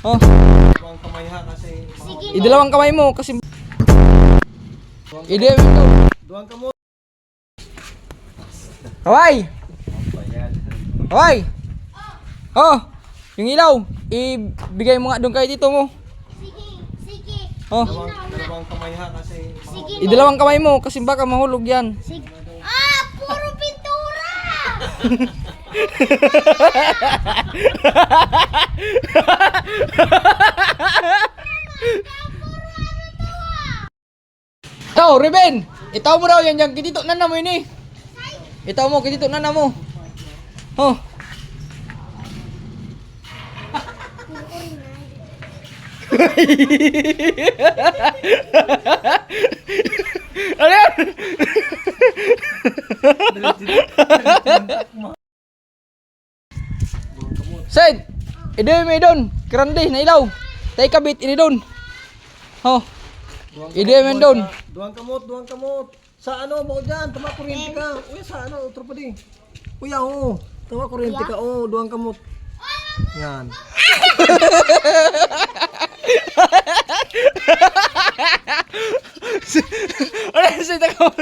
Oh. Dalawang kamay ha kasi. Idalawang kamay mo kasi Ide mo. Duwang kamot. Hoy! Hoy! Oh, yung ilaw, ibigay mo nga doon kayo dito mo. Sige. Oh, Dalawang kamay ha kasi. Sige. idalawang kamay mo kasi baka mahulog yan. Sige. Ah, puro pintura! Itaw, Ruben! Itaw mo daw yan dyan, kitito na na mo ini. Itaw mo, kitito na na mo. Oh. Ano yan? Sen, idoy mo idon, kerande na ilaw. Tay kabit ini don. Oh. Idoy mo don. Duwang kamot, duwang kamot. Sa ano mo dyan? Tama kuryente ka. Uy, sa ano? Utro pa din. Kuya, oh. Tama kuryente ka. Oh, duwang kamot. Yan. Ano yung sita ka mo?